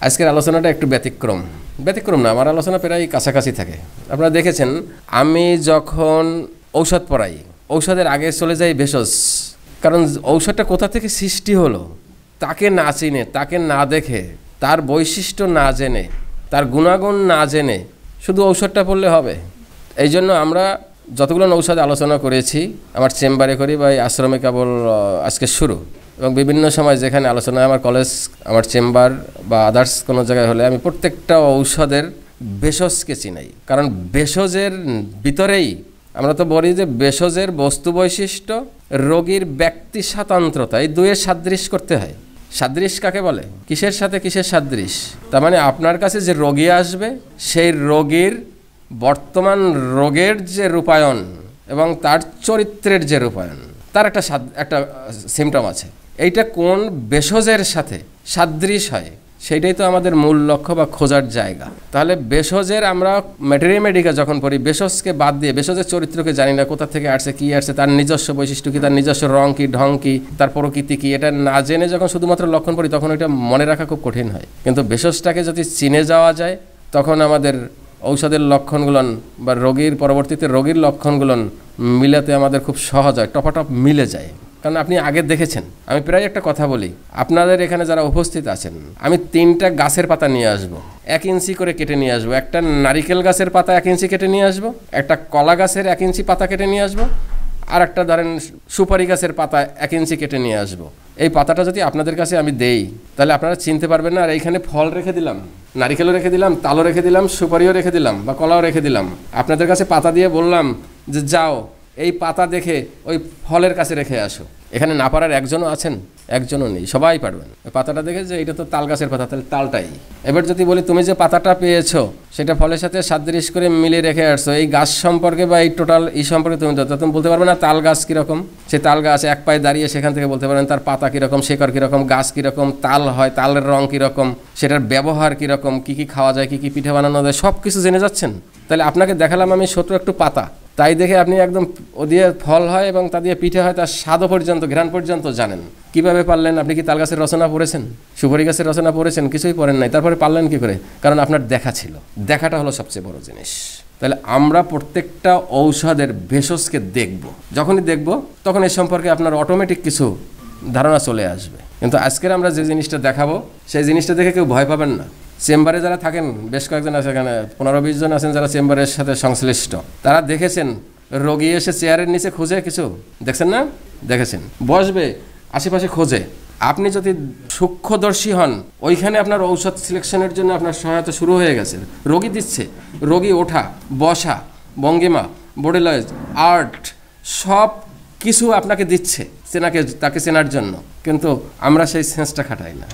আজকের আলোচনাটা একটু ব্যতিক্রম না, আমার আলোচনা প্রায় কাছাকাছি থাকে। আপনারা দেখেছেন আমি যখন ঔষধ পড়াই, ঔষধের আগে চলে যাই ভেষজ, কারণ ঔষধটা কোথা থেকে সৃষ্টি হলো তাকে না চিনে, তাকে না দেখে, তার বৈশিষ্ট্য না জেনে, তার গুণাগুণ না জেনে শুধু ঔষধটা পড়লে হবে। এই জন্য আমরা যতগুলো ঔষধ আলোচনা করেছি আমার চেম্বারে করি বা এই আশ্রমে কেবল আজকে শুরু, এবং বিভিন্ন সময় যেখানে আলোচনা আমার কলেজ, আমার চেম্বার বা আদার্স কোনো জায়গায় হলে আমি প্রত্যেকটা ঔষধের ভেষজকে চিনাই। কারণ ভেষজের ভিতরেই আমরা তো বলি যে ভেষজের বস্তু বৈশিষ্ট্য, রোগীর ব্যক্তি স্বাতন্ত্রতা, এই দুয়ের সাদৃশ্য করতে হয়। সাদৃশ্য কাকে বলে? কিসের সাথে কিসের সাদৃশ্য? তার মানে আপনার কাছে যে রোগী আসবে সেই রোগীর বর্তমান রোগের যে রূপায়ণ এবং তার চরিত্রের যে রূপায়ণ, তার একটা সিমটম আছে। এইটা কোন ভেষজের সাথে সাদৃশ্য হয় সেইটাই তো আমাদের মূল লক্ষ্য বা খোঁজার জায়গা। তাহলে ভেষজের আমরা ম্যাটেরিয়ামেডিকা যখন পড়ি, ভেষজকে বাদ দিয়ে, ভেষজের চরিত্রকে জানি না, কোথা থেকে আসছে, কী আসছে, তার নিজস্ব বৈশিষ্ট্য কী, তার নিজস্ব রং কী, ঢং কী, তার প্রকৃতি কী, এটা না জেনে যখন শুধুমাত্র লক্ষণ পড়ি তখন এটা মনে রাখা খুব কঠিন হয়। কিন্তু ভেষজটাকে যদি চিনে যাওয়া যায় তখন আমাদের ঔষধের লক্ষণগুলোন বা রোগীর পরবর্তীতে রোগীর লক্ষণগুলোন মিলাতে আমাদের খুব সহজ হয়, টপাটপ মিলে যায়। কারণ আপনি আগে দেখেছেন, আমি প্রায় একটা কথা বলি, আপনাদের এখানে যারা উপস্থিত আছেন, আমি 3টা গাছের পাতা নিয়ে আসবো, 1 ইঞ্চি করে কেটে নিয়ে আসবো। একটা নারিকেল গাছের পাতা 1 ইঞ্চি কেটে নিয়ে আসবো, একটা কলা গাছের 1 ইঞ্চি পাতা কেটে নিয়ে আসবো, আর একটা ধরেন সুপারি গাছের পাতা 1 ইঞ্চি কেটে নিয়ে আসবো। এই পাতাটা যদি আপনাদের কাছে আমি দেই তাহলে আপনারা চিনতে পারবেন না। আর এইখানে ফল রেখে দিলাম, নারিকেলও রেখে দিলাম, তালও রেখে দিলাম, সুপারিও রেখে দিলাম বা কলাও রেখে দিলাম, আপনাদের কাছে পাতা দিয়ে বললাম যে যাও এই পাতা দেখে ওই ফলের কাছে রেখে আসো। এখানে না পারার একজনও আছেন? একজনও নেই, সবাই পারবেন। ওই পাতাটা দেখে যে এটা তো তাল গাছের পাতা, তাহলে তালটাই। এবার যদি বলি তুমি যে পাতাটা পেয়েছো সেটা ফলের সাথে সাদৃশ্য করে মিলিয়ে রেখে আসছো, এই গাছ সম্পর্কে বা এই টোটাল এই সম্পর্কে তুমি বলতে পারবে না তাল গাছ কীরকম। সে তাল গাছ এক পায়ে দাঁড়িয়ে সেখান থেকে বলতে পারেন তার পাতা কীরকম, শেকড় কীরকম, গাছ কীরকম, তাল হয়, তালের রং কীরকম, সেটার ব্যবহার কীরকম, কী কী খাওয়া যায়, কী কী পিঠে বানানো যায়, সব কিছু জেনে যাচ্ছেন। তাহলে আপনাকে দেখালাম আমি ছোট একটু পাতা, তাই দেখে আপনি একদম ও দিয়ে ফল হয় এবং তা দিয়ে পিঠে হয়, তার স্বাদও পর্যন্ত, ঘ্রাণ পর্যন্ত জানেন। কিভাবে পারলেন? আপনি কি তাল গাছের রচনা পড়েছেন, সুপারি গাছের রচনা পড়েছেন? কিছুই পড়েন নাই। তারপরে পারলেন কি করে? কারণ আপনার দেখা ছিল। দেখাটা হলো সবচেয়ে বড় জিনিস। তাহলে আমরা প্রত্যেকটা ঔষধের ভেষজকে দেখব, যখনই দেখব তখন এ সম্পর্কে আপনার অটোমেটিক কিছু ধারণা চলে আসবে। কিন্তু আজকের আমরা যে জিনিসটা দেখাবো সেই জিনিসটা দেখে কেউ ভয় পাবেন না। চেম্বারে যারা থাকেন, বেশ কয়েকজন আছে, এখানে 15-20 জন আছেন যারা চেম্বারের সাথে সংশ্লিষ্ট, তারা দেখেছেন রোগী এসে চেয়ারের নিচে খুঁজে কিছু দেখছেন না? দেখেছেন বসবে আশেপাশে খোঁজে। আপনি যদি সূক্ষ্মদর্শী হন ওইখানে আপনার ঔষধ সিলেকশনের জন্য আপনার সহায়তা শুরু হয়ে গেছে। রোগী দিচ্ছে, রোগী ওঠা, বসা, ভঙ্গিমা, বডি ল্যাঙ্গুয়েজ, আর্ট, সব কিছু আপনাকে দিচ্ছে তাকে চেনার জন্য। কিন্তু আমরা সেই সেন্সটা খাটাই না।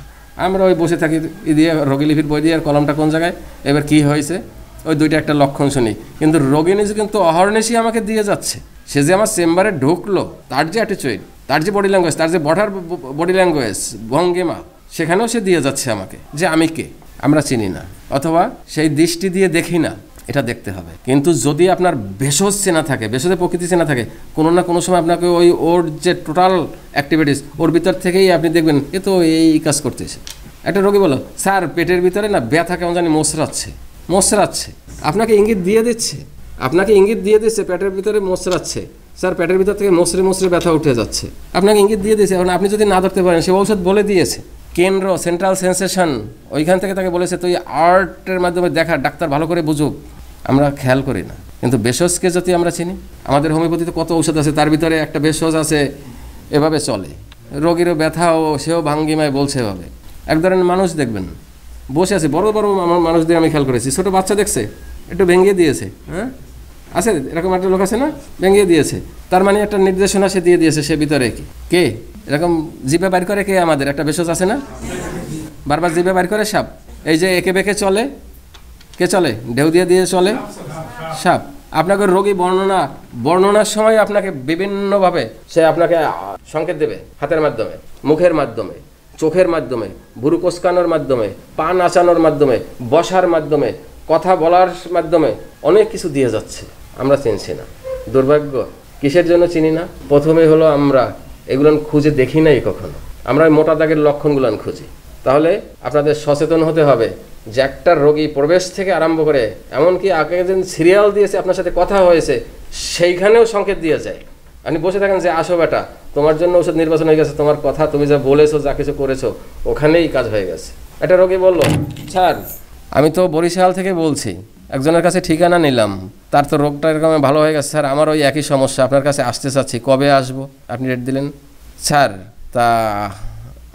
আমরা ওই বসে থাকি দিয়ে রোগী লিপির বই দিয়ে, কলমটা কোন জায়গায়, এবার কি হয়েছে, ওই 2টা একটা লক্ষণ শুনি। কিন্তু রোগী নিজে কিন্তু অহর্নিশই আমাকে দিয়ে যাচ্ছে। সে যে আমার চেম্বারে ঢুকলো, তার যে অ্যাটিচিউড, তার যে বডি ল্যাঙ্গুয়েজ, তার যে বডি ল্যাঙ্গুয়েজ, ভঙ্গিমা, সেখানেও সে দিয়ে যাচ্ছে আমাকে যে আমি কে। আমরা চিনি না, অথবা সেই দৃষ্টি দিয়ে দেখি না, এটা দেখতে হবে। কিন্তু যদি আপনার ভেষজ চেনা থাকে, ভেষজের প্রকৃতি চেনা থাকে, কোনো না কোনো সময় আপনাকে ওর যে টোটাল অ্যাক্টিভিটিস, ওর ভিতর থেকেই আপনি দেখবেন এ তো এই কাজ করতেছে। একটা রোগী বলো, স্যার পেটের ভিতরে না ব্যথা কেমন জানি মোচড়াচ্ছে, আপনাকে ইঙ্গিত দিয়ে দিচ্ছে, পেটের ভিতরে মোচড়াচ্ছে, স্যার পেটের ভিতর থেকে মোচড়ে ব্যথা উঠে যাচ্ছে, আপনাকে ইঙ্গিত দিয়ে দিয়েছে। এখন আপনি যদি না ধরতে পারেন, সে ঔষধ বলে দিয়েছে, কেন্দ্র, সেন্ট্রাল সেন্সেশন, ওইখান থেকে তাকে বলেছে তুই আর্টের মাধ্যমে দেখা, ডাক্তার ভালো করে বুঝুক। আমরা খেয়াল করি না। কিন্তু ভেষজকে যদি আমরা চিনি, আমাদের হোমিওপ্যাথিতে কত ঔষধ আছে, তার ভিতরে একটা ভেষজ আছে, এভাবে চলে, রোগীরও ব্যথাও সেও ভাঙ্গিমায় বলছে এভাবে। এক ধরনের মানুষ দেখবেন বসে আছে, বড় বড় মানুষদের আমি খেয়াল করেছি, ছোটো বাচ্চা দেখছে একটু ভেঙে দিয়েছে, হ্যাঁ আছে এরকম একটা লোক আছে না, ভেঙে দিয়েছে, তার মানে একটা নির্দেশনা সে দিয়ে দিয়েছে। সে ভিতরে কে এরকম জিভে বাইর করে, কে আমাদের একটা ভেষজ আছে না, বারবার জিভে বাইর করে সাপ। এই যে একে বেঁকে চলে, কে চলে, ঢেউ দিয়ে চলে, সাপ। আপনাকে রোগী বর্ণনার সময় আপনাকে বিভিন্নভাবে সে আপনাকে সংকেত দেবে, হাতের মাধ্যমে, মুখের মাধ্যমে, চোখের মাধ্যমে, ভুরু কোঁচকানোর মাধ্যমে, পা নাচানোর মাধ্যমে, বসার মাধ্যমে, কথা বলার মাধ্যমে অনেক কিছু দিয়ে যাচ্ছে। আমরা চিনছি না। দুর্ভাগ্য। কিসের জন্য চিনি না? প্রথমে হলো আমরা এগুলো খুঁজে দেখি নাই কখনো। আমরা মোটা দাগের লক্ষণগুলো খুঁজি, তাহলে আপনাদের সচেতন হতে হবে যে একটা রোগী প্রবেশ থেকে আরম্ভ করে এমনকি আগে যেদিন সিরিয়াল দিয়েছে আপনার সাথে কথা হয়েছে সেইখানেও সংকেত দিয়ে যায়। আপনি বসে থাকেন যে আসো বেটা, তোমার জন্য ওষুধ নির্বাচন হয়ে গেছে, তোমার কথা তুমি যা বলেছো যা কিছু করেছো ওখানেই কাজ হয়ে গেছে। একটা রোগী বলল, স্যার আমি তো বরিশাল থেকে বলছি, একজনের কাছে ঠিকানা নিলাম, তার তো রোগটা এরকম ভালো হয়ে গেছে, স্যার আমার ওই একই সমস্যা, আপনার কাছে আসতে চাচ্ছি, কবে আসবো? আপনি ডেট দিলেন। স্যার তা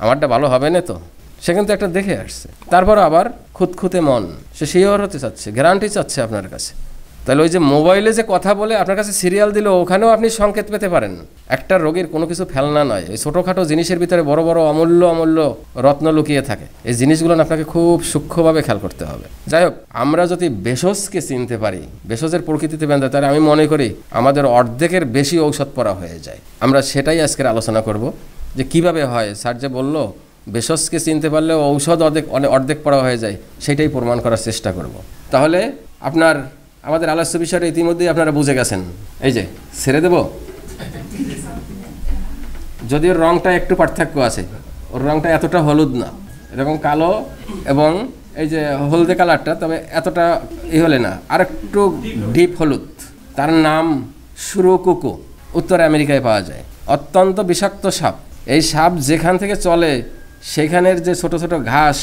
আমারটা ভালো হবে না তো? সে কিন্তু একটা দেখে আসছে, তারপর আবার খুঁতখুঁতে মন, সে শিওর হতে চাচ্ছে, গ্যারান্টি চাচ্ছে আপনার কাছে। তাহলে ওই যে মোবাইলে যে কথা বলে আপনার কাছে সিরিয়াল দিল, ওখানেও আপনি সংকেত পেতে পারেন। একটা রোগীর কোনো কিছু ফেলনা নয়, এই ছোটোখাটো জিনিসের ভিতরে বড় বড় অমূল্য অমূল্য রত্ন লুকিয়ে থাকে। এই জিনিসগুলো আপনাকে খুব সূক্ষ্মভাবে খেয়াল করতে হবে। যাই হোক, আমরা যদি ভেষজকে চিনতে পারি, ভেষজের প্রকৃতিতে জানতে, তাহলে আমি মনে করি আমাদের অর্ধেকের বেশি ঔষধ পড়া হয়ে যায়। আমরা সেটাই আজকের আলোচনা করব যে কিভাবে হয়। স্যার যে বলল ভেষজকে চিনতে পারলে ঔষধ অর্ধেক পড়া হয়ে যায়, সেটাই প্রমাণ করার চেষ্টা করব। তাহলে আপনার আমাদের আলোচ্য বিষয়টা ইতিমধ্যেই আপনারা বুঝে গেছেন। এই যে ছেড়ে দেব, যদিও রংটা একটু পার্থক্য আছে, ওর রংটা এতটা হলুদ না, এরকম কালো এবং এই যে হলদে কালারটা, তবে এতটা হলে না, আর একটু ডিপ হলুদ। তার নাম সুরকুকু, উত্তর আমেরিকায় পাওয়া যায়। অত্যন্ত বিষাক্ত সাপ। এই সাপ যেখান থেকে চলে সেখানের যে ছোট ছোট ঘাস,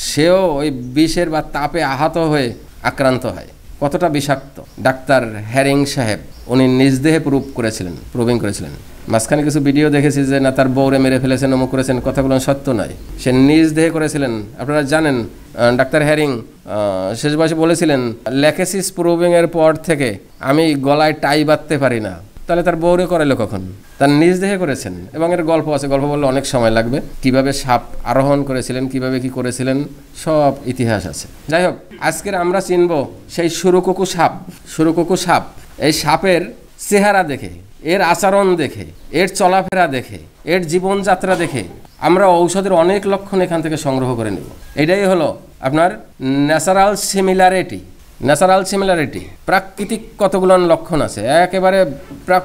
সেও ওই বিষের বা তাপে আহত হয়ে আক্রান্ত হয়। কতটা বিষাক্ত ডাক্তার হ্যারিং সাহেব উনি নিজ দেহে প্রুভিং করেছিলেন। মাঝখানে কিছু ভিডিও দেখেছি যে না তার বউরে মেরে ফেলেছেন, অমুক করেছেন, কথাগুলো সত্য নয়, সে নিজ দেহে করেছিলেন। আপনারা জানেন ডাক্তার হ্যারিং শেষ বয়সে বলেছিলেন, ল্যাকেসিস প্রুভিংয়ের পর থেকে আমি গলায় টাই বাঁধতে পারি না। তাহলে তার বউরে করাইলো কখন? তার নিজ দেহে করেছেন। এবং এর গল্প আছে, গল্প বললে অনেক সময় লাগবে। কিভাবে সাপ আরোহণ করেছিলেন, কিভাবে কি করেছিলেন, সব ইতিহাস আছে। যাই হোক, আজকের আমরা চিনব সেই সুরকুকু সাপ। সুরকুকু সাপ, এই সাপের চেহারা দেখে, এর আচরণ দেখে, এর চলাফেরা দেখে, এর জীবনযাত্রা দেখে আমরা ঔষধের অনেক লক্ষণ এখান থেকে সংগ্রহ করে নেব। এটাই হলো আপনার ন্যাচারাল সিমিলারিটি। প্রাকৃতিক কতগুলো লক্ষণ আছে, একেবারে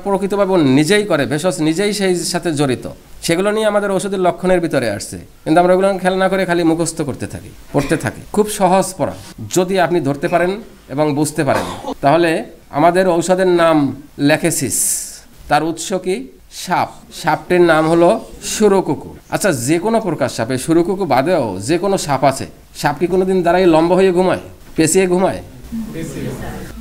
প্রকৃতভাবে নিজেই করে, ভেষজ নিজেই সেই সাথে জড়িত। সেগুলো নিয়ে আমাদের ঔষধের লক্ষণের ভিতরে আসছে, কিন্তু আমরা ওগুলো খেয়াল না করে খালি মুখস্থ পড়তে থাকি। খুব সহজ পড়া, যদি আপনি ধরতে পারেন এবং বুঝতে পারেন। তাহলে আমাদের ঔষধের নাম ল্যাকেসিস, তার উৎস কি? সাপ। সাপটির নাম হলো সুরকুকু। আচ্ছা, যে কোনো প্রকার সাপ, এই সুরকুকু বাদেও যে কোনো সাপ আছে, সাপ কি কোনোদিন দাঁড়াই লম্বা হয়ে ঘুমায়, পেঁচিয়ে ঘুমায়,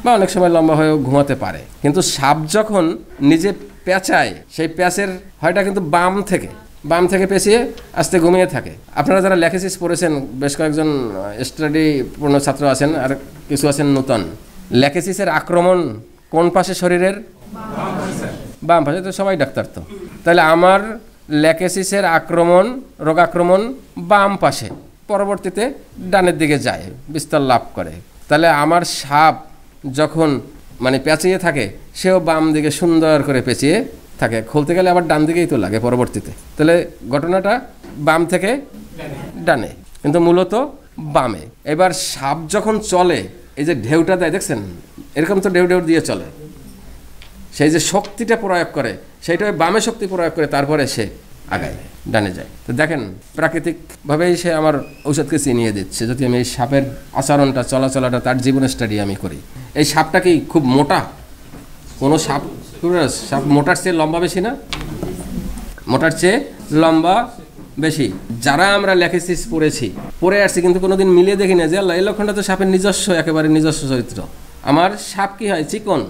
বা অনেক সময় লম্বা হয়েও ঘুমাতে পারে। কিন্তু সাপ যখন নিজে পেঁচায়, সেই প্যাঁচের হয়টা কিন্তু বাম থেকে পেঁচিয়ে আস্তে ঘুমিয়ে থাকে। আপনারা যারা ল্যাকেসিস পড়েছেন, বেশ কয়েকজন স্টাডি পূর্ণ ছাত্র আছেন, আর কিছু আছেন নূতন। ল্যাকেসিসের আক্রমণ কোন পাশে শরীরের? বাম পাশে। তো সবাই ডাক্তার তো, তাহলে আমার ল্যাকেসিসের রোগাক্রমণ বাম পাশে, পরবর্তীতে ডানের দিকে যায়, বিস্তার লাভ করে। তাহলে আমার সাপ যখন পেঁচিয়ে থাকে, সেও বাম দিকে সুন্দর করে পেঁচিয়ে থাকে। খুলতে গেলে আবার ডান দিকেই তো লাগে পরবর্তীতে। তাহলে ঘটনাটা বাম থেকে ডানে, কিন্তু মূলত বামে। এবার সাপ যখন চলে, এই যে ঢেউটা দেয় দেখছেন, এরকম তো ঢেউ দিয়ে চলে। সেই যে শক্তিটা প্রয়োগ করে, সেইটা বামে শক্তি প্রয়োগ করে, তারপরে সে আগায়, ডানে যায়। তো দেখেন, প্রাকৃতিকভাবেই সে আমার ঔষধকে চিনিয়ে দিচ্ছে। যদি আমি এই সাপের আচরণটা, চলাচলাটা, তার জীবন স্টাডি আমি করি। এই সাপটা কি খুব মোটা? কোনো সাপ মোটার চেয়ে লম্বা বেশি না? মোটার চেয়ে লম্বা বেশি। যারা আমরা ল্যাকেসিস পড়ে আসছি, কিন্তু কোনোদিন মিলিয়ে দেখি না যে আল্লাহ, এই লক্ষণটা তো সাপের একেবারে নিজস্ব চরিত্র। আমার সাপ কি হয়? চিকন,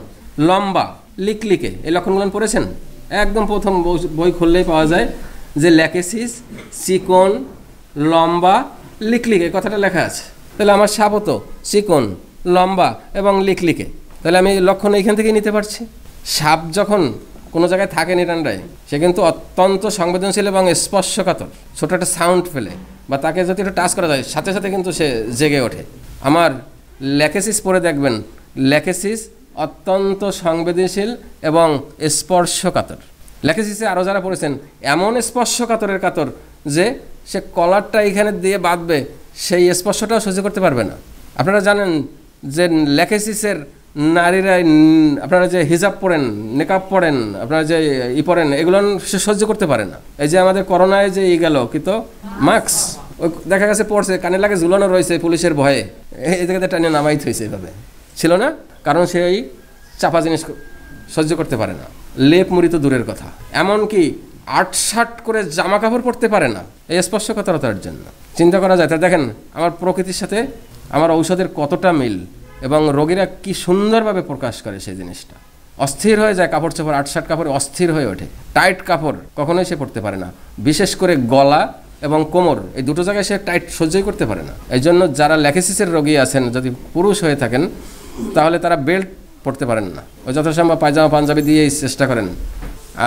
লম্বা, লিকলিকে। এই লক্ষণগুলো পড়েছেন? একদম প্রথম বই খুললেই পাওয়া যায় যে ল্যাকেসিস চিকন, লম্বা, লিকলিকে, কথাটা লেখা আছে। তাহলে আমার সাপও তো চিকন, লম্বা এবং লিকলিকে। তাহলে আমি লক্ষণ এইখান থেকেই নিতে পারছি। সাপ যখন কোনো জায়গায় থাকে নিরান্ডায়, সে কিন্তু অত্যন্ত সংবেদনশীল এবং স্পর্শকাতর। ছোটো একটা সাউন্ড ফেলে বা তাকে যদি একটু টাচ করা যায়, সাথে সাথে কিন্তু সে জেগে ওঠে। আমার ল্যাকেসিস পড়ে দেখবেন, ল্যাকেসিস অত্যন্ত সংবেদনশীল এবং স্পর্শকাতর। ল্যাকেসিসে আরও যারা পড়েছেন, এমন স্পর্শকাতরের কাতর যে সে কলারটা এখানে দিয়ে বাঁধবে, সেই স্পর্শটাও সহ্য করতে পারবে না। আপনারা জানেন যে ল্যাকেসিসের নারীরা, আপনারা যে হিজাব পরেন, নেকাব পরেন, আপনারা যে পরেন, এগুলো সে সহ্য করতে পারে না। এই যে আমাদের করোনায় যে গেল কি তো মাস্ক, ওই দেখা গেছে পড়ছে, কানে লাগে ঝুলানো রয়েছে পুলিশের ভয়ে, এই জায়গাতে টানিয়ে নামাই থইছে, এভাবে ছিল না, কারণ সে এই চাপা জিনিস সহ্য করতে পারে না। লেপ মুড়ি তো দূরের কথা, এমনকি ৮-৬ করে জামা কাপড় পরতে পারে না এই স্পর্শকাতরতার জন্য। চিন্তা করা যায়। তা দেখেন আমার প্রকৃতির সাথে আমার ঔষধের কতটা মিল, এবং রোগীরা কি সুন্দরভাবে প্রকাশ করে সেই জিনিসটা। অস্থির হয়ে যায় কাপড় চোপড়, ৮-৬ কাপড়ে অস্থির হয়ে ওঠে, টাইট কাপড় কখনোই সে পরতে পারে না, বিশেষ করে গলা এবং কোমর, এই দুটো জায়গায় সে টাইট সহ্যই করতে পারে না। এই জন্য যারা ল্যাকেসিসের রোগী আছেন, যদি পুরুষ হয়ে থাকেন তাহলে তারা বেল্ট পরতে পারেন না, ওই যথাসম্ভব পায়জামা পাঞ্জাবি দিয়েই চেষ্টা করেন।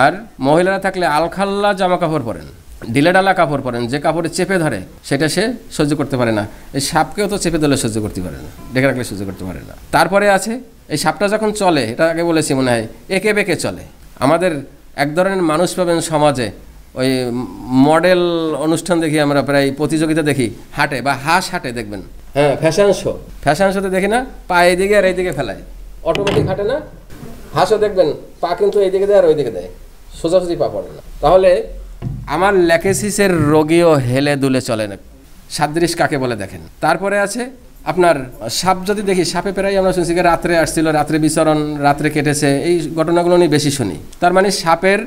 আর মহিলারা থাকলে আলখাল্লা জামা কাপড় পরেন, ঢিলেঢালা কাপড় পরেন, যে কাপড়ে চেপে ধরে সেটা সে সহ্য করতে পারে না। এই সাপকেও তো চেপে ধরলে সহ্য করতে পারে না, ডেকে রাখলে সহ্য করতে পারে না। তারপরে আছে এই সাপটা যখন চলে, এটা আগে বলেছি মনে হয়, এঁকে বেঁকে চলে। আমাদের এক ধরনের মানুষ পাবেন সমাজে, ওই মডেল অনুষ্ঠান দেখি আমরা, প্রায় প্রতিযোগিতা দেখি, হাটে বা হাঁস হাটে দেখবেন, হ্যাঁ ফ্যাশন শোতে দেখি না, পা এইদিকে আর এইদিকে ফেলায়, অটোমেটিক হাঁটে না। হাঁসও দেখবেন পা কিন্তু এইদিকে দেয় আর ওইদিকে দেয়, সোজাসুজি পা পড়ে না। তাহলে আমার ল্যাকেসিসের রোগীও হেলে দুলে চলে না, সাদৃশ কাকে বলে দেখেন। তারপরে আছে আপনার সাপ, যদি দেখি সাপে প্রায় আমরা শুনছি রাত্রে আসছিল, রাত্রে বিচরণ, রাত্রে কেটেছে, এই ঘটনাগুলো নিয়ে বেশি শুনি। তার মানে সাপের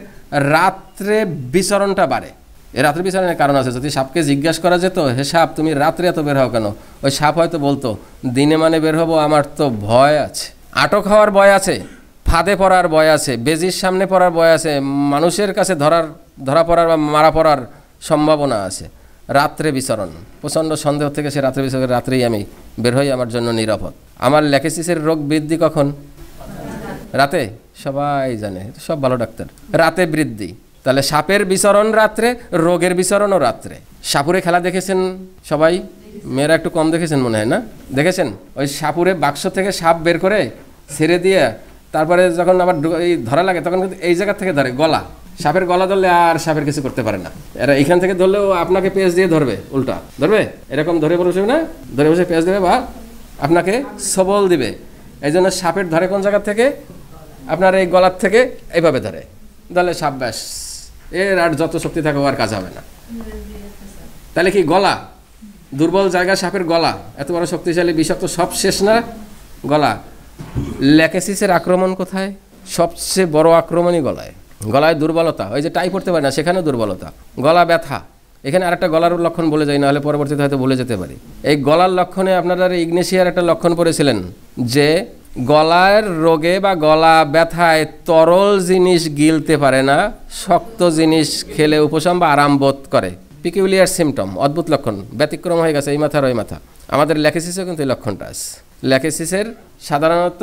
রাত্রে বিচরণটা বাড়ে। এই রাত্রে বিচরণের কারণ আছে। যদি সাপকে জিজ্ঞাসা করা যেত, হে সাপ তুমি রাত্রে এত বের হও কেন, ওই সাপ হয়তো বলতো দিনে মানে বের হবো, আমার তো ভয় আছে, আটক হওয়ার ভয় আছে, ফাঁদে পড়ার ভয় আছে, বেজির সামনে পড়ার ভয় আছে, মানুষের কাছে ধরা পড়ার বা মারা পড়ার সম্ভাবনা আছে। রাত্রে বিচরণ, প্রচণ্ড সন্দেহ থেকে সে রাত্রে বিচরণ, রাত্রেই আমি বের হই, আমার জন্য নিরাপদ। আমার ল্যাকেসিসের রোগ বৃদ্ধি কখন? রাতে, সবাই জানে, সব ভালো ডাক্তার, রাতে বৃদ্ধি। তাহলে সাপের বিচরণ রাত্রে, রোগের বিচরণও রাত্রে। সাপুরে খেলা দেখেছেন সবাই, মেয়েরা একটু কম দেখেছেন মনে হয় না, দেখেছেন? ওই সাপুরে বাক্স থেকে সাপ বের করে ছেড়ে দিয়ে তারপরে যখন আবার এই ধরা লাগে, তখন কিন্তু এই জায়গা থেকে ধরে, গলা, সাপের গলা ধরলে আর সাপের কিছু করতে পারে না। এরা এইখান থেকে ধরলেও আপনাকে পেঁচ দিয়ে ধরবে, উল্টা ধরবে, এরকম ধরে বসে না, ধরে বসে পেঁচ দেবে বা আপনাকে সবল দিবে। এই জন্য সাপের ধরে কোন জায়গা থেকে? আপনার এই গলার থেকে এইভাবে ধরে, ধরলে সাপ ব্যাস, এর আর যত শক্তি থাকে আর কাজ হবে না। তাহলে কি গলা দুর্বল জায়গা? সাপের গলা এত বড় শক্তিশালী বিষাক্ত, সব শেষ না গলা। ল্যাকেসিসের আক্রমণ কোথায়? সবচেয়ে বড় আক্রমণই গলায়। গলায় দুর্বলতা, ওই যে টাই পড়তে পারে না, সেখানেও দুর্বলতা। গলা ব্যথা, এখানে আরেকটা গলার লক্ষণ বলে যাই, নাহলে পরবর্তীতে হয়তো বলে যেতে পারি। এই গলার লক্ষণে আপনারা ইগনেশিয়ার একটা লক্ষণ পড়েছিলেন, যে গলার রোগে বা গলা ব্যথায় তরল জিনিস গিলতে পারে না, শক্ত জিনিস খেলে উপশম বা আরাম বোধ করে। পিকিউলিয়ার সিমটম, অদ্ভুত লক্ষণ, ব্যতিক্রম হয়ে গেছে এই মাথার ওই মাথা। আমাদের ল্যাকেসিসেও কিন্তু এই লক্ষণটা আছে। ল্যাকেসিসের সাধারণত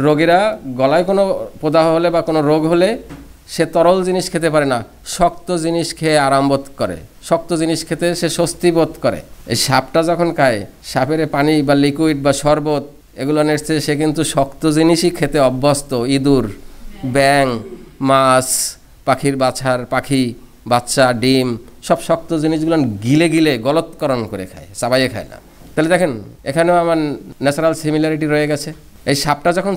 রোগীরা গলায় কোনো প্রদাহ হলে বা কোনো রোগ হলে সে তরল জিনিস খেতে পারে না, শক্ত জিনিস খেয়ে আরাম বোধ করে, শক্ত জিনিস খেতে সে স্বস্তি বোধ করে। এই সাপটা যখন খায়, সাপের পানি বা লিকুইড বা শরবত এগুলো নেড়ছে, সে কিন্তু শক্ত জিনিসই খেতে অভ্যস্ত। ইঁদুর, ব্যাং, মাছ, পাখির পাখি বাচ্চা, ডিম, সব শক্ত জিনিসগুলো গিলে গিলে গলৎকরণ করে খায়, চাবাইয়ে খায় না। তাহলে দেখেন এখানেও আমার ন্যাচারাল সিমিলারিটি রয়ে গেছে। এই সাপটা যখন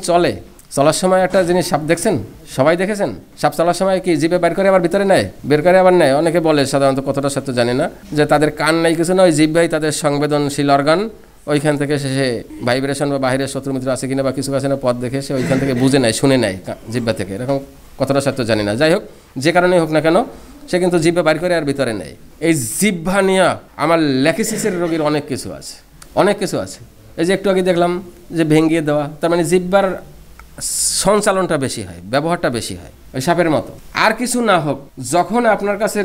চলার সময় একটা জিনিস সাপ দেখছেন, সবাই দেখেছেন, সাপ চলার সময় কি জিভে বের করে আবার ভিতরে নেয়, বের করে আবার নেয়। অনেকে বলে, সাধারণত কতটা সত্য জানি না, যে তাদের কান নাই কিছু না, ওই জিহ্বাই তাদের সংবেদনশীল অর্গান, ওইখান থেকে সে ভাইব্রেশন বা বাইরের শত্রুমিত্র আছে কিনা বা কিছু আছে না পথ দেখে সে ওইখান থেকে বুঝে নেয়, শুনে নেয় জিহ্বা থেকে। এরকম কতটা সত্য জানি না। যাই হোক, যে কারণেই হোক না কেন, সে কিন্তু জিহ্বা বাইর করে আর ভিতরে নেয়। এই জিহ্বা নিয়ে আমার ল্যাকেসিসের রোগীর অনেক কিছু আছে, অনেক কিছু আছে। এই যে একটু আগে দেখলাম যে ভেঙিয়ে দেওয়া, তার মানে জিহ্বার সঞ্চালনটা বেশি হয়, ব্যবহারটা বেশি হয়, ওই সাপের মতো। আর কিছু না হোক, যখন আপনার কাছে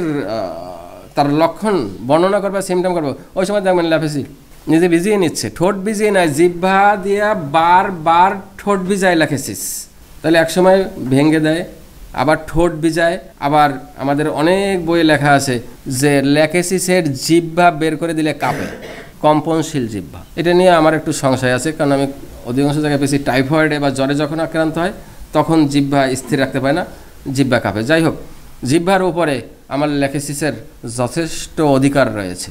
তার লক্ষণ বর্ণনা করবে, সিমটম করবে, ওই সময় দেখবেন ল্যাকেসিস নিজে ভিজিয়ে নিচ্ছে, ঠোঁট ভিজিয়ে নেয়, জিহ্বা দিয়া বার ঠোঁট ভিজায় ল্যাকেসিস। তাহলে একসময় ভেঙে দেয়, আবার ঠোঁট ভিজায়। আবার আমাদের অনেক বইয়ে লেখা আছে যে ল্যাকেসিসের জিহ্বা বের করে দিলে কাঁপে, কম্পনশীল জিহ্বা। এটা নিয়ে আমার একটু সংশয় আছে, কারণ আমি অধিকাংশ জায়গায় পেয়েছি টাইফয়েডে বা জ্বরে যখন আক্রান্ত হয়, তখন জিহ্বা স্থির রাখতে পারে না, জিহ্বা কাঁপে। যাই হোক, জিহ্বার উপরে আমার ল্যাকেসিসের যথেষ্ট অধিকার রয়েছে,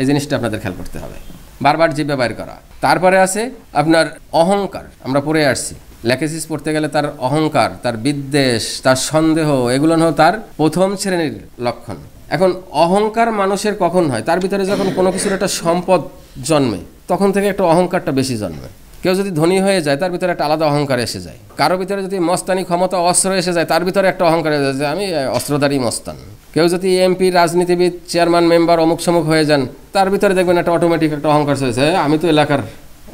এই জিনিসটা আপনাদের খেয়াল করতে হবে, বারবার জিহ্বা বাইর করা। তারপরে আছে আপনার অহংকার, আমরা পড়ে আসছি। ল্যাকেসিস পড়তে গেলে তার অহংকার, তার বিদ্বেষ, তার সন্দেহ, এগুলো হলো তার প্রথম শ্রেণীর লক্ষণ। এখন অহংকার মানুষের কখন হয়? তার ভিতরে যখন কোনো কিছুর একটা সম্পদ জন্মে তখন থেকে একটা অহংকারটা বেশি জন্মে। কেউ যদি ধনী হয়ে যায় তার ভিতরে একটা আলাদা অহংকার এসে যায়। কারো ভিতরে যদি মস্তানি ক্ষমতা অস্ত্র এসে যায় তার ভিতরে একটা অহংকার এসে যায়, আমি অস্ত্রধারী মস্তান। কেউ যদি এমপি, রাজনীতিবিদ, চেয়ারম্যান, মেম্বার, অমুক সমুক হয়ে যান তার ভিতরে দেখবেন একটা অটোমেটিক একটা অহংকার হয়েছে, আমি তো এলাকার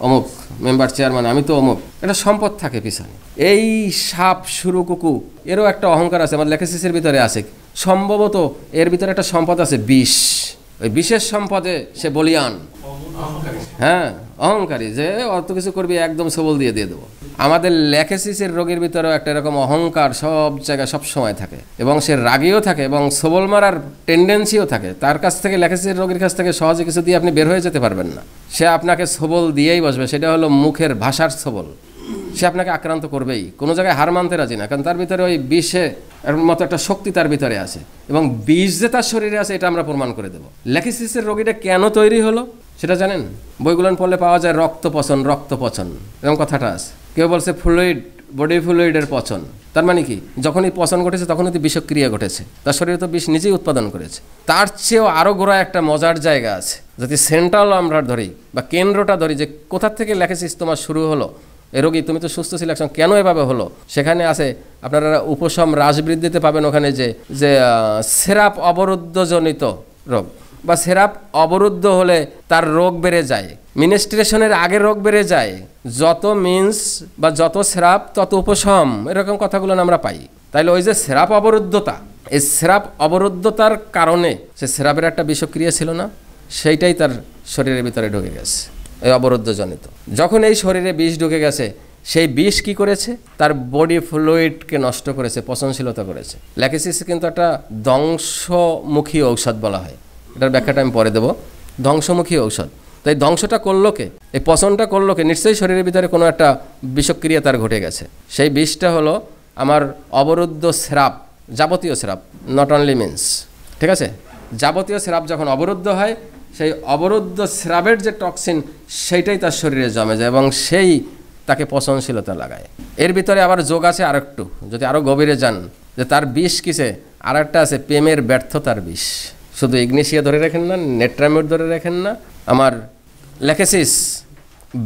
অমুক মেম্বার, চেয়ারম্যান, আমি তো অমুক। একটা সম্পদ থাকে পিছনে। এই সাপ, শুরু, কুকু এরও একটা অহংকার আছে, আমার লেখাসিসের ভিতরে আছে। সম্ভবত এর ভিতরে একটা সম্পদ আছে বিষ। ওই বিশেষ সম্পদে সে বলিয়ান, হ্যাঁ অহংকারী, যে অত কিছু করবি একদম সবল দিয়ে দেবো। আমাদের ল্যাকেসিসের রোগীর ভিতরেও একটা এরকম অহংকার সব জায়গায় সব সময় থাকে, এবং সে রাগীও থাকে এবং সবল মারার টেন্ডেন্সিও থাকে। তার কাছ থেকে, ল্যাকেসিসের রোগীর কাছ থেকে সহজে কিছু দিয়ে আপনি বের হয়ে যেতে পারবেন না। সে আপনাকে সবল দিয়েই বসবে, সেটা হলো মুখের ভাষার সবল। সে আপনাকে আক্রান্ত করবেই, কোনো জায়গায় হার মানতে রাজি না, কারণ তার ভিতরে ওই বিষে এর মতো একটা শক্তি তার ভিতরে আছে, এবং বিষ যে তার শরীরে আছে এটা আমরা প্রমাণ করে দেবো। ল্যাকেসিসের রোগীটা কেন তৈরি হলো সেটা জানেন? বইগুলো পড়লে পাওয়া যায় রক্ত পচন, রক্ত পচন এরকম কথাটা আছে। কেউ বলছে ফ্লুইড, বডি ফ্লুইডের পচন। তার মানে কি, যখনই পচন ঘটেছে তখনই তো বিষক্রিয়া ঘটেছে, তার শরীরে তো বিষ নিজেই উৎপাদন করেছে। তার চেয়েও আরও গোড়া একটা মজার জায়গা আছে। যদি সেন্ট্রাল আমরা ধরি বা কেন্দ্রটা ধরি, যে কোথা থেকে ল্যাকেসিস তোমার শুরু হলো, এ রোগী তুমি তো সুস্থ ছিল, কেন এভাবে হলো, সেখানে আছে আপনারা উপশম হ্রাসবৃদ্ধিতে পাবেন ওখানে যে সেরাপ অবরুদ্ধজনিত রোগ, বা সেরাপ অবরুদ্ধ হলে তার রোগ বেড়ে যায়, মিনিস্ট্রেশনের আগে রোগ বেড়ে যায়, যত মিন্স বা যত সেরাপ তত উপশম, এরকম কথাগুলো আমরা পাই। তাইলে ওই যে সেরাপ অবরুদ্ধতা, এই সেরাপ অবরুদ্ধতার কারণে সে সেরাপের একটা বিষক্রিয়া ছিল না, সেইটাই তার শরীরের ভিতরে ঢুকে গেছে, এই অবরুদ্ধজনিত। যখন এই শরীরে বিষ ঢুকে গেছে, সেই বিষ কি করেছে, তার বডি ফ্লুইডকে নষ্ট করেছে, পচনশীলতা করেছে। ল্যাকেসিস কিন্তু একটা ধ্বংসমুখী ঔষধ বলা হয়, এটার ব্যাখ্যাটা আমি পরে দেবো। ধ্বংসমুখী ঔষধ, তাই ধ্বংসটা করলো কে, এই পচনটা করলো কে? নিশ্চয়ই শরীরের ভিতরে কোনো একটা বিষক্রিয়া তার ঘটে গেছে। সেই বিষটা হলো আমার অবরুদ্ধ স্রাব, যাবতীয় স্রাব, নট অনলি মিন্স, ঠিক আছে? যাবতীয় স্রাব যখন অবরুদ্ধ হয়, সেই অবরুদ্ধ স্রাবের যে টক্সিন সেইটাই তার শরীরে জমে যায় এবং সেই তাকে পচনশীলতা লাগায়। এর ভিতরে আবার যোগ আছে আরেকটু, যদি আরও গভীরে যান, যে তার বিষ কিসে, আর একটা আছে প্রেমের ব্যর্থতার বিষ। শুধু ইগনেশিয়া ধরে রাখেন না, নেট্রামিড ধরে রাখেন না, আমার ল্যাকেসিস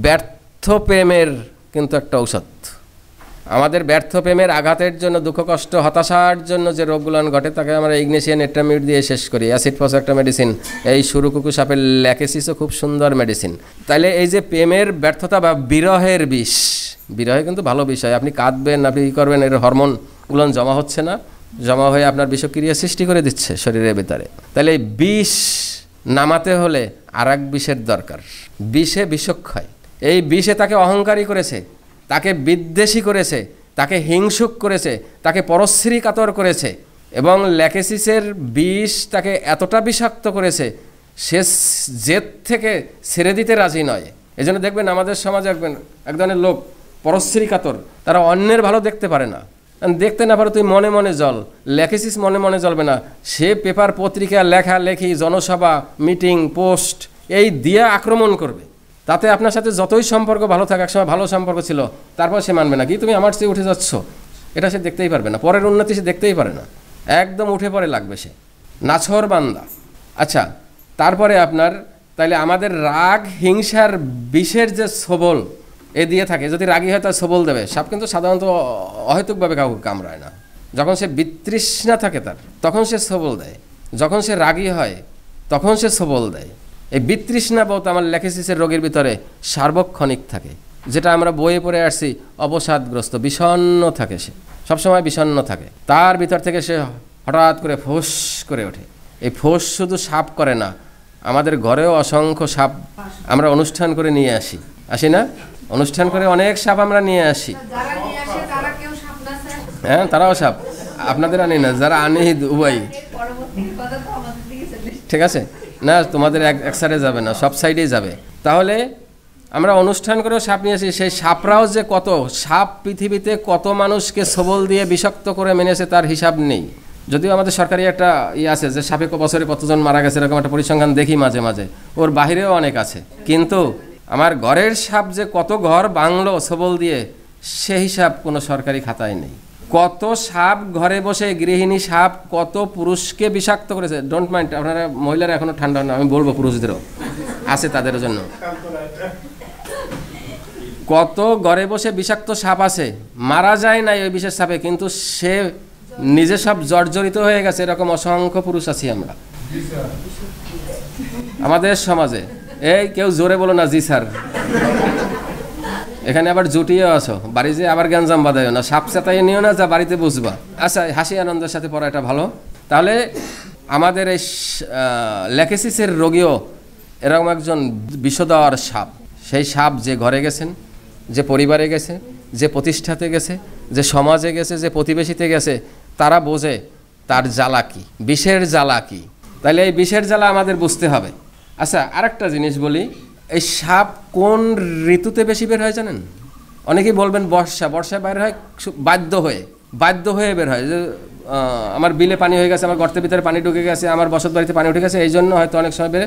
ব্যর্থ প্রেমের কিন্তু একটা ঔষধ। আমাদের ব্যর্থ প্রেমের আঘাতের জন্য, দুঃখ কষ্ট হতাশার জন্য যে রোগগুলো ঘটে তাকে আমরা ইগনেশিয়া নেট্রামিড দিয়ে শেষ করি। অ্যাসিড ফস একটা মেডিসিন, এই শুরু কুকু সাপের ল্যাকেসিসও খুব সুন্দর মেডিসিন। তাইলে এই যে প্রেমের ব্যর্থতা বা বিরহের বিষ, বিরহে কিন্তু ভালো বিষয়, আপনি কাঁদবেন, আপনি কী করবেন, এর হরমোনগুলো জমা হচ্ছে না, জমা হয়ে আপনার বিষক্রিয়া সৃষ্টি করে দিচ্ছে শরীরের ভিতরে। তাহলে এই বিষ নামাতে হলে আর এক বিষের দরকার। বিষে বিষক্ষয়, এই বিষে তাকে অহংকারী করেছে, তাকে বিদ্বেষী করেছে, তাকে হিংসুক করেছে, তাকে পরশ্রী কাতর করেছে, এবং ল্যাকেসিসের বিষ তাকে এতটা বিষাক্ত করেছে সে জেদ থেকে ছেড়ে দিতে রাজি নয়। এই জন্য দেখবেন আমাদের সমাজে এক ধরনের লোক পরশ্রী কাতর, তারা অন্যের ভালো দেখতে পারে না। দেখতে না পারো তুই মনে মনে জল, ল্যাকেসিস মনে মনে জ্বলবে না, সে পেপার পত্রিকা লেখালেখি, জনসভা, মিটিং, পোস্ট এই দিয়ে আক্রমণ করবে। তাতে আপনার সাথে যতই সম্পর্ক ভালো থাকে, একসময় ভালো সম্পর্ক ছিল, তারপর সে মানবে না, কি তুমি আমার চেয়ে উঠে যাচ্ছ, এটা সে দেখতেই পারবে না, পরের উন্নতি সে দেখতেই পারে না, একদম উঠে পড়ে লাগবে সে, নাছর বান্দা। আচ্ছা, তারপরে আপনার তাইলে আমাদের রাগ হিংসার বিষের যে সবল এ দিয়ে থাকে, যদি রাগী হয় তার সবল দেবে। সাপ কিন্তু সাধারণত অহেতুকভাবে কাউকে কামড়ায় না, যখন সে বিতৃষ্ণা থাকে তার তখন সে সবল দেয়, যখন সে রাগী হয় তখন সে সবল দেয়। এই বিতৃষ্ণা বোধ আমার ল্যাকেসিসের রোগের ভিতরে সার্বক্ষণিক থাকে, যেটা আমরা বইয়ে পড়ে আসছি, অবসাদগ্রস্ত, বিষণ্ণ থাকে, সে সবসময় বিষণ্ণ থাকে, তার ভিতর থেকে সে হঠাৎ করে ফোঁস করে ওঠে। এই ফোঁস শুধু সাপ করে না, আমাদের ঘরেও অসংখ্য সাপ আমরা অনুষ্ঠান করে নিয়ে আসি না, অনুষ্ঠান করে অনেক সাপ আমরা নিয়ে আসি। হ্যাঁ, তারাও সাপ, আপনাদের আনি না, যারা আনি উভয়, ঠিক আছে না, তোমাদের এক সাইডে যাবে না, সব সাইডেই যাবে। তাহলে আমরা অনুষ্ঠান করেও সাপ নিয়ে আসি, সেই সাপরাও যে কত সাপ পৃথিবীতে কত মানুষকে সবল দিয়ে বিষাক্ত করে মেনেছে তার হিসাব নেই। যদিও আমাদের সরকারি একটা আছে যে সাপে বছরে কতজন মারা গেছে, এরকম একটা পরিসংখ্যান দেখি মাঝে মাঝে, ওর বাহিরেও অনেক আছে। কিন্তু আমার ঘরের সাপ যে কত ঘর বাংলো সবল দিয়ে, সে হিসাব কোনো সরকারি খাতায় নেই। কত সাপ ঘরে বসে, গৃহিণী সাপ কত পুরুষকে বিষাক্ত করেছে। ডোন্ট মাইন্ড, আপনারা মহিলারা এখনো ঠান্ডা না, আমি বলবো পুরুষদেরও আছে তাদের জন্য। কত ঘরে বসে বিষাক্ত সাপ আছে, মারা যায় নাই ওই বিশেষ সাপে, কিন্তু সে নিজে সব জর্জরিত হয়ে গেছে। এরকম অসংখ্য পুরুষ আছি আমরা আমাদের সমাজে। এই কেউ জোরে বলো না জি স্যার। এখানে আবার জুটিয়ে আছো, বাড়ি যে আবার গ্যাঞ্জাম বাঁধাইও না, সাপ চেতাই নিও না, যা বাড়িতে বুঝবা। আচ্ছা, হাসি আনন্দের সাথে পড়া এটা ভালো। তাহলে আমাদের এই ল্যাকেসিসের রোগীও এরকম একজন বিষধর সাপ। সেই সাপ যে ঘরে গেছেন, যে পরিবারে গেছে, যে প্রতিষ্ঠাতে গেছে, যে সমাজে গেছে, যে প্রতিবেশীতে গেছে, তারা বোঝে তার জ্বালা কী, বিষের জ্বালা কী। তাহলে এই বিষের জ্বালা আমাদের বুঝতে হবে। আচ্ছা, আরেকটা জিনিস বলি, এই সাপ কোন ঋতুতে বেশি বের হয় জানেন? অনেকেই বলবেন বর্ষায় বের হয়, বাধ্য হয়ে বের হয়। যে আমার বিলে পানি হয়ে গেছে, আমার গর্তের ভিতরে পানি ঢুকে গেছে, আমার বসত বাড়িতে পানি উঠে গেছে, এই জন্য হয়তো অনেক সময় বের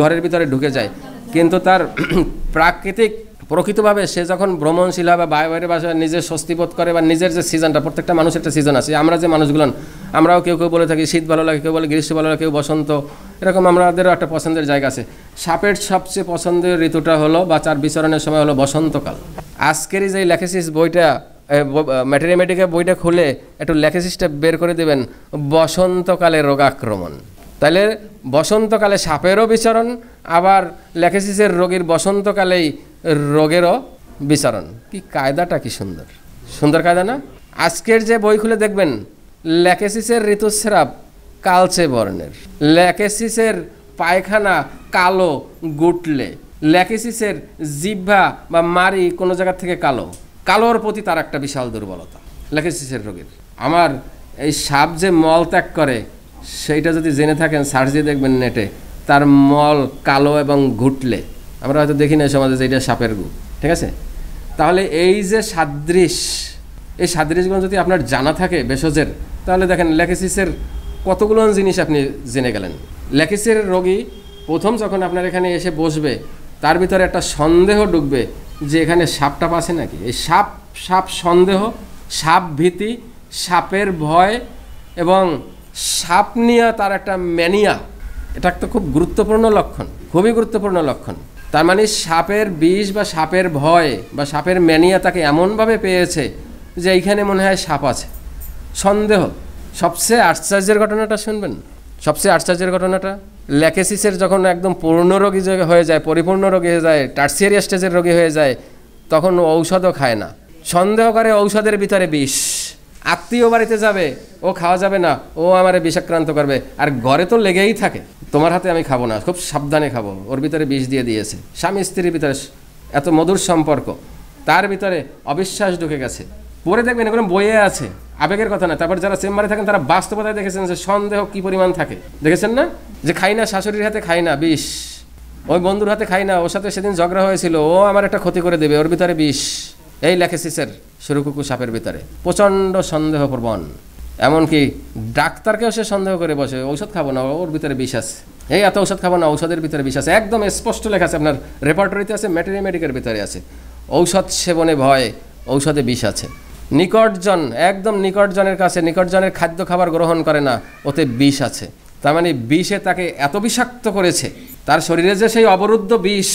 ঘরের ভিতরে ঢুকে যায়। কিন্তু তার প্রকৃতভাবে সে যখন ভ্রমণশীল হয় বা বাইরে বাসায় নিজে স্বস্তি বোধ করে, বা নিজের যে সিজনটা, প্রত্যেকটা মানুষের একটা সিজন আছে। আমরা যে মানুষগুলো, আমরাও কেউ বলে থাকি শীত ভালো লাগে, কেউ বলে গ্রীষ্ম ভালো লাগে, কেউ বসন্ত, এরকম আমাদেরও একটা পছন্দের জায়গা আছে। সাপের সবচেয়ে পছন্দের ঋতুটা হলো, বা তার বিচরণের সময় হলো বসন্তকাল। আজকেরই যে ল্যাকেসিস বইটা, ম্যাটেরিয়ামেটিকের বইটা খুলে একটু ল্যাকেসিসটা বের করে দেবেন, বসন্তকালে রোগাক্রমণ। তাহলে বসন্তকালে সাপেরও বিচরণ, আবার ল্যাকেসিসের রোগীর বসন্তকালেই রোগেরও বিচরণ। কি কায়দাটা, কি সুন্দর সুন্দর কায়দা না? আজকের যে বই খুলে দেখবেন, ল্যাকেসিসের ঋতুস্রাব কালচে বর্ণের, ল্যাকেসিসের পায়খানা কালো গুটলে, ল্যাকেসিসের জিহ্বা বা মারি কোনো জায়গা থেকে কালোর প্রতি তার একটা বিশাল দুর্বলতা ল্যাকেসিসের রোগীর। আমার এই সাপ যে মল ত্যাগ করে, সেইটা যদি জেনে থাকেন, সার্চ দিয়ে দেখবেন নেটে, তার মল কালো এবং ঘুটলে। আমরা হয়তো দেখি না সমাজে যে এটা সাপের গু, ঠিক আছে? তাহলে এই যে সাদৃশ, এই সাদৃশগুলো যদি আপনার জানা থাকে ভেষজের, তাহলে দেখেন ল্যাকেসিসের কতগুলো জিনিস আপনি জেনে গেলেন। ল্যাকেসিসের রোগী প্রথম যখন আপনার এখানে এসে বসবে, তার ভিতরে একটা সন্দেহ ঢুকবে যে এখানে সাপটাপ আছে নাকি। এই সাপ সন্দেহ, সাপ ভীতি, সাপের ভয় এবং সাপ নিয়ে তার একটা ম্যানিয়া, এটা একটা খুব গুরুত্বপূর্ণ লক্ষণ, খুবই গুরুত্বপূর্ণ লক্ষণ। তার মানে সাপের বিষ বা সাপের ভয় বা সাপের ম্যানিয়া তাকে এমনভাবে পেয়েছে যে এইখানে মনে হয় সাপ আছে। সন্দেহ। সবচেয়ে আশ্চর্যের ঘটনাটা শুনবেন, সবচেয়ে আশ্চর্যের ঘটনাটা, ল্যাকেসিসের যখন একদম পূর্ণ রোগী হয়ে যায়, পরিপূর্ণ রোগী হয়ে যায়, টার্সিয়ারি স্টেজের রোগী হয়ে যায়, তখন ঔষধও খায় না। সন্দেহ করে ঔষধের ভিতরে বিষ। আত্মীয় বাড়িতে যাবে, ও খাওয়া যাবে না, ও আমারে বিষাক্রান্ত করবে। আর ঘরে তো লেগেই থাকে, তোমার হাতে আমি খাবো না, খুব সাবধানে খাবো, ওর ভিতরে বিষ দিয়ে দিয়েছে। স্বামী স্ত্রীর ভিতরে এত মধুর সম্পর্ক, তার ভিতরে অবিশ্বাস ঢুকে গেছে। পরে দেখবেন এগুলো বইয়ে আছে, আবেগের কথা না। তারপর যারা চেম্বারে থাকেন তারা বাস্তবতায় দেখেছেন যে সন্দেহ কি পরিমাণ থাকে, দেখেছেন না? যে খাই না, শাশুড়ির হাতে খাই না, বিষ। ওই বন্ধুর হাতে খাই না, ওর সাথে সেদিন ঝগড়া হয়েছিল, ও আমার একটা ক্ষতি করে দেবে, ওর ভিতরে বিষ। এই ল্যাকেসিসের সুরুকুকু সাপের ভিতরে প্রচণ্ড সন্দেহপ্রবণ। এমনকি ডাক্তারকেও সে সন্দেহ করে বসে, ঔষধ খাবো না, ওর ভিতরে বিষ আছে। এই এত ঔষধ খাবো না, ঔষধের ভিতরে বিষ আছে। একদম স্পষ্ট লেখা আছে, আপনার রেপার্টরিতে আছে, ম্যাটেরিয়ামেটিকের ভিতরে আছে। ঔষধ সেবনে ভয়, ঔষধে বিষ আছে। নিকটজন, একদম নিকটজনের কাছে, নিকটজনের খাদ্য খাবার গ্রহণ করে না, ওতে বিষ আছে। তার মানে বিষে তাকে এত বিষাক্ত করেছে, তার শরীরে যে সেই অবরুদ্ধ বিষ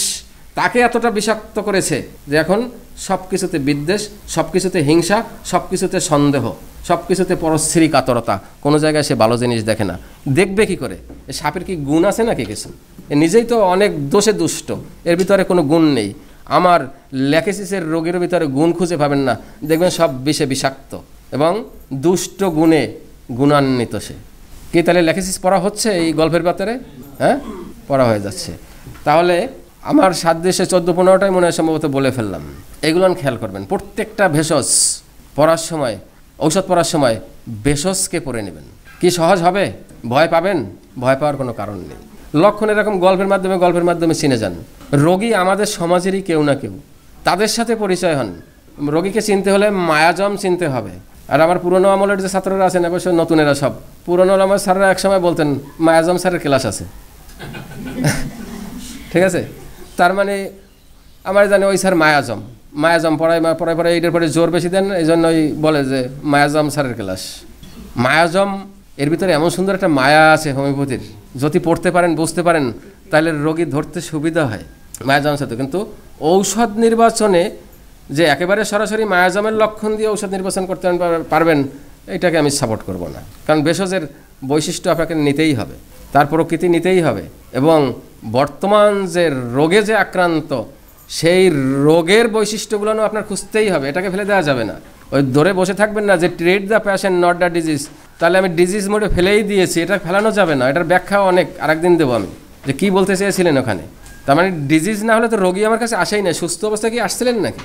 তাকে এতটা বিষাক্ত করেছে যে এখন সব কিছুতে বিদ্বেষ, সব কিছুতে হিংসা, সব কিছুতে সন্দেহ, সব কিছুতে পরশ্রী কাতরতা, কোনো জায়গায় সে ভালো জিনিস দেখে না। দেখবে কি করে? এ সাপের কি গুণ আছে নাকি কিছু? এ নিজেই তো অনেক দোষে দুষ্ট, এর ভিতরে কোনো গুণ নেই। আমার ল্যাকেসিসের রোগের ভিতরে গুণ খুঁজে পাবেন না, দেখবেন সব বিষে বিষাক্ত এবং দুষ্ট গুণে গুণান্বিত সে। কি তাহলে ল্যাকেসিস পড়া হচ্ছে এই গল্পের ভিতরে? হ্যাঁ, পড়া হয়ে যাচ্ছে। তাহলে আমার সাদৃশ্যে 14-15টাই মনে হয় সম্ভবত বলে ফেললাম। এগুলো খেয়াল করবেন। প্রত্যেকটা ভেষজ পড়ার সময়, ঔষধ পড়ার সময় ভেষজকে পড়ে নেবেন। কি সহজ হবে? ভয় পাবেন? ভয় পাওয়ার কোনো কারণ নেই। লক্ষণ এরকম গল্পের মাধ্যমে চিনে যান। রোগী আমাদের সমাজেরই কেউ না কেউ, তাদের সাথে পরিচয় হন। রোগীকে চিনতে হলে মায়াজম চিনতে হবে। আর আমার পুরনো আমলের যে ছাত্ররা আছেন, অবশ্য নতুনেরা সব, পুরনো আমার স্যাররা একসময় বলতেন মায়াজম স্যারের ক্লাস আছে। ঠিক আছে, তার মানে আমার জানি ওই স্যার মায়াজম, মায়াজাম পড়ায় এইটার পরে জোর বেশি দেন, এই জন্যই বলে যে মায়াজাম স্যারের ক্লাস। মায়াজাম এর ভিতরে এমন সুন্দর একটা মায়া আছে হোমিওপ্যাথির, যদি পড়তে পারেন বুঝতে পারেন তাহলে রোগী ধরতে সুবিধা হয় মায়াজাম সাথে। কিন্তু ঔষধ নির্বাচনে যে একেবারে সরাসরি মায়াজামের লক্ষণ দিয়ে ঔষধ নির্বাচন করতে পারবেন, এটাকে আমি সাপোর্ট করব না। কারণ ভেষজের বৈশিষ্ট্য আপনাকে নিতেই হবে, তার প্রকৃতি নিতেই হবে, এবং বর্তমান যে রোগে যে আক্রান্ত সেই রোগের বৈশিষ্ট্যগুলো আপনার খুঁজতেই হবে, এটাকে ফেলে দেওয়া যাবে না। ওই ধরে বসে থাকবেন না যে treat the patient not the disease, তাহলে আমি ডিজিজ মোডে ফেলেই দিয়েছি, এটা ফেলানো যাবে না। এটার ব্যাখ্যা অনেক আরেকদিন দেবো আমি, যে কী বলতে চেয়েছিলেন ওখানে। তার মানে ডিজিজ না হলে তো রোগী আমার কাছে আসেই না, সুস্থ অবস্থায় কি আসছিলেন নাকি?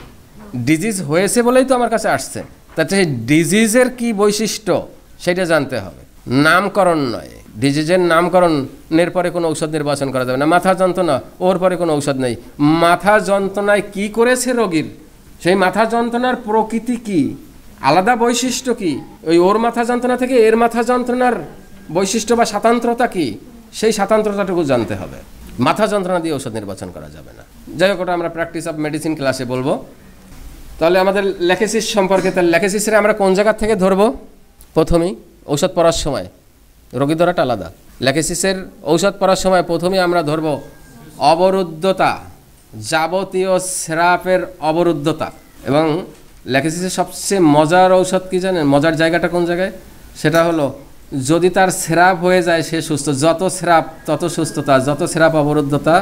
ডিজিজ হয়েছে বলেই তো আমার কাছে আসছে। তাতে সেই ডিজিজের কি বৈশিষ্ট্য সেটা জানতে হবে, নামকরণ নয়। ডিজিজের নামকরণের পরে কোনো ঔষধ নির্বাচন করা যাবে না। মাথা যন্ত্রণা, ওর পরে কোনো ঔষধ নেই। মাথা যন্ত্রণায় কি করেছে রোগীর, সেই মাথা যন্ত্রণার প্রকৃতি কি, আলাদা বৈশিষ্ট্য কি, ওই ওর মাথা যন্ত্রণা থেকে এর মাথা যন্ত্রণার বৈশিষ্ট্য বা স্বাতন্ত্রতা কি, সেই স্বাতন্ত্রতাটুকু জানতে হবে। মাথা যন্ত্রণা দিয়ে ঔষধ নির্বাচন করা যাবে না। যাই হোক, ওটা আমরা প্র্যাকটিস অফ মেডিসিন ক্লাসে বলবো। তাহলে আমাদের ল্যাকেসিস সম্পর্কে, তাহলে ল্যাকেসিসের আমরা কোন জায়গা থেকে ধরবো? প্রথমেই ঔষধ পড়ার সময়, রোগী ধরাটা আলাদা। ল্যাকেসিসের ঔষধ পড়ার সময় প্রথমেই আমরা ধরবো অবরুদ্ধতা, যাবতীয় স্রাপের অবরুদ্ধতা। এবং ল্যাকেসিসের সবচেয়ে মজার ঔষধ কি জানেন? মজার জায়গাটা কোন জায়গায়? সেটা হলো যদি তার স্রাব হয়ে যায় সে সুস্থ। যত স্রাব তত সুস্থতা, যত স্রাব অবরুদ্ধতা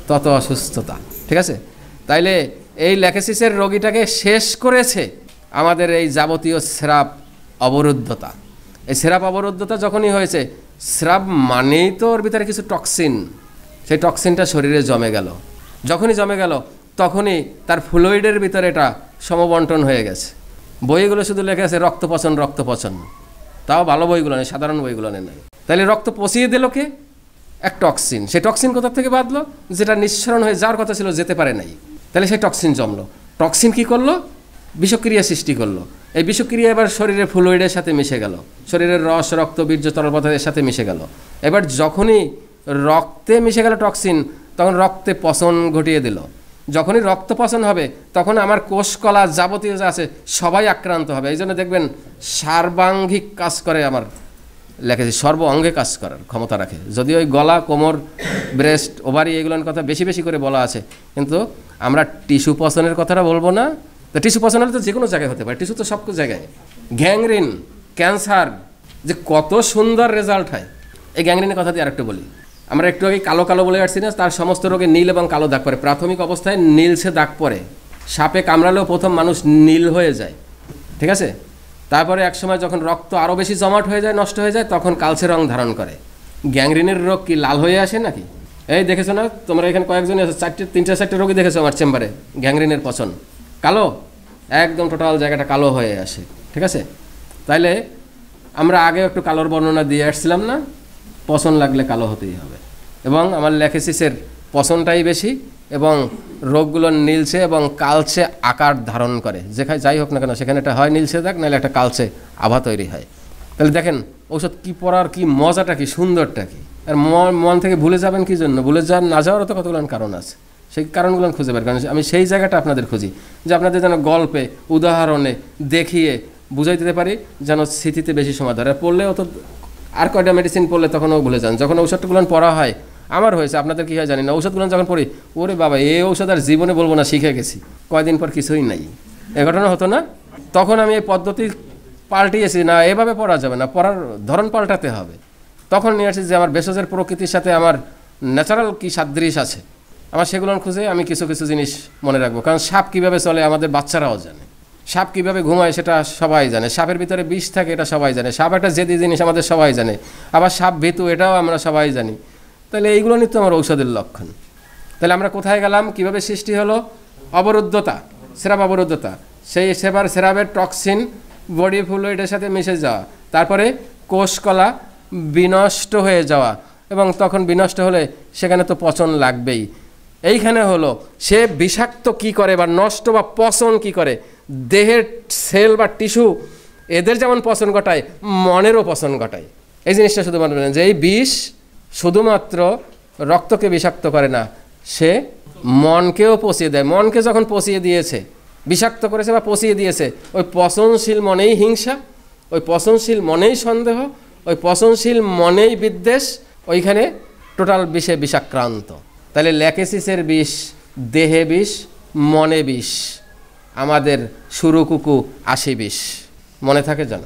তত অসুস্থতা। ঠিক আছে? তাইলে এই ল্যাকেসিসের রোগীটাকে শেষ করেছে আমাদের এই যাবতীয় স্রাব অবরুদ্ধতা। এই স্রাব অবরুদ্ধতা যখনই হয়েছে, স্রাব মানেই তো ওর ভিতরে কিছু টক্সিন, সেই টক্সিনটা শরীরে জমে গেল। যখনই জমে গেল তখনই তার ফ্লুইডের ভিতরে এটা সমবন্টন হয়ে গেছে। বইগুলো শুধু লেখা আছে রক্তপচন রক্তপচন, তাও ভালো বইগুলো নেই, সাধারণ বইগুলো নেই। তাহলে রক্ত পচিয়ে দিল কে? এক টক্সিন। সেই টক্সিন কোথা থেকে বাঁধলো? যেটা নিঃসরণ হয়ে যাওয়ার কথা ছিল, যেতে পারে নাই। তাহলে সেই টক্সিন জমলো। টক্সিন কি করলো? বিষক্রিয়া সৃষ্টি করলো। এই বিষক্রিয়া এবার শরীরের ফ্লুইডের সাথে মিশে গেল, শরীরের রস, রক্ত, বীর্য, তরল পদার্থের সাথে মিশে গেল। এবার যখনই রক্তে মিশে গেল টক্সিন, তখন রক্তে পচন ঘটিয়ে দিল। যখনই রক্ত পচন হবে তখন আমার কোষকলা যাবতীয় যা আছে সবাই আক্রান্ত হবে। এই জন্য দেখবেন সার্বাঙ্গিক কাজ করে আমার লেখেছি, সর্ব অঙ্গে কাজ করার ক্ষমতা রাখে। যদিও ওই গলা, কোমর, ব্রেস্ট, ওভারি এগুলোর কথা বেশি বেশি করে বলা আছে, কিন্তু আমরা টিস্যু পচনের কথাটা বলবো না। তো টিস্যু পচন হলে তো যে কোনো জায়গায় হতে পারে, টিস্যু তো সব জায়গায়। গ্যাংরিন, ক্যান্সার, যে কত সুন্দর রেজাল্ট হয়। এই গ্যাংরিনের কথা দিয়ে আরেকটু বলি। আমরা একটু আগে কালো কালো বলে আসছি না, তার সমস্ত রোগে নীল এবং কালো দাগ পড়ে। প্রাথমিক অবস্থায় নীলসে দাগ পড়ে, সাপে কামড়ালেও প্রথম মানুষ নীল হয়ে যায়। ঠিক আছে? তারপরে একসময় যখন রক্ত আরও বেশি জমাট হয়ে যায়, নষ্ট হয়ে যায়, তখন কালচে রং ধারণ করে। গ্যাংরিনের রোগ কি লাল হয়ে আসে নাকি? এই দেখেছো না তোমরা এখানে কয়েকজনই আছে, 3-4 রোগী দেখেছো আমার চেম্বারে, গ্যাংরিনের পচন কালো, একদম টোটাল জায়গাটা কালো হয়ে আসে। ঠিক আছে? তাইলে আমরা আগে একটু কালোর বর্ণনা দিয়ে আসছিলাম না? পচন লাগলে কালো হতেই হবে। এবং আমার ল্যাকেসিসের পচনটাই বেশি, এবং রোগগুলো নীলচে এবং কালচে আকার ধারণ করে। যেখানে যাই হোক না কেন সেখানে এটা হয় নীলচে দাগ, নাহলে একটা কালচে আভা তৈরি হয়। তাহলে দেখেন ঔষধ কী পড়ার কি মজাটা, কি সুন্দরটা কি। আর মন থেকে ভুলে যাবেন কি জন্য? ভুলে যাওয়ার না যাওয়ারও তো কতগুলো কারণ আছে, সেই কারণগুলো খুঁজে বের করেন। আমি সেই জায়গাটা আপনাদের খুঁজি, যে আপনাদের যেন গল্পে, উদাহরণে দেখিয়ে বুঝাই দিতে পারি, যেন স্মৃতিতে বেশি সময় ধরে। পড়লেও তো আর কয়টা মেডিসিন পড়লে তখনও ভুলে যান। যখন ঔষধগুলো পড়া হয়, আমার হয়েছে, আপনাদের কী হয় জানি না, ঔষধগুলো যখন পড়ি, ওরে বাবা এই ঔষধ আর জীবনে বলবো না, শিখে গেছি, কয়দিন পর কিছুই নাই। এ ঘটনা হতো না? তখন আমি এই পদ্ধতি পাল্টিয়েছি, না এভাবে পড়া যাবে না, পড়ার ধরন পাল্টাতে হবে। তখন নিয়ে আসি যে আমার ভেষজের প্রকৃতির সাথে আমার ন্যাচারাল কী সাদৃশ আছে, আমার সেগুলো খুঁজে আমি কিছু কিছু জিনিস মনে রাখবো। কারণ সাপ কীভাবে চলে আমাদের বাচ্চারাও জানে, সাপ কীভাবে ঘুমায় সেটা সবাই জানে, সাপের ভিতরে বিষ থাকে এটা সবাই জানে, সাপ একটা জেদি জিনিস আমাদের সবাই জানে, আবার সাপ ভীতু এটাও আমরা সবাই জানি। তাহলে এইগুলো নিয়ে তো আমার ঔষধের লক্ষণ। তাহলে আমরা কোথায় গেলাম? কিভাবে সৃষ্টি হলো? অবরুদ্ধতা, স্রাব অবরুদ্ধতা। সেই স্রাবের টক্সিন বডি ফ্লুইডের সাথে মিশে যাওয়া, তারপরে কোষকলা বিনষ্ট হয়ে যাওয়া, এবং তখন বিনষ্ট হলে সেখানে তো পচন লাগবেই। এইখানে হলো সে বিষাক্ত কি করে বা নষ্ট বা পচন কি করে, দেহের সেল বা টিস্যু এদের যেমন পচন ঘটায়, মনেরও পচন ঘটায়। এই জিনিসটা শুধু মনে রাখবেন যে এই বিষ শুধুমাত্র রক্তকে বিষাক্ত করে না, সে মনকেও পচিয়ে দেয়। মনকে যখন পচিয়ে দিয়েছে বিষাক্ত করেছে বা পচিয়ে দিয়েছে, ওই পচনশীল মনেই হিংসা, ওই পচনশীল মনেই সন্দেহ, ওই পচনশীল মনেই বিদ্বেষ, ওইখানে টোটাল বিষে বিষাক্রান্ত। তাহলে ল্যাকেসিসের বিষ দেহে বিষ, মনে বিষ, আমাদের সুরুকুকু 80 বিষ, মনে থাকে যেন।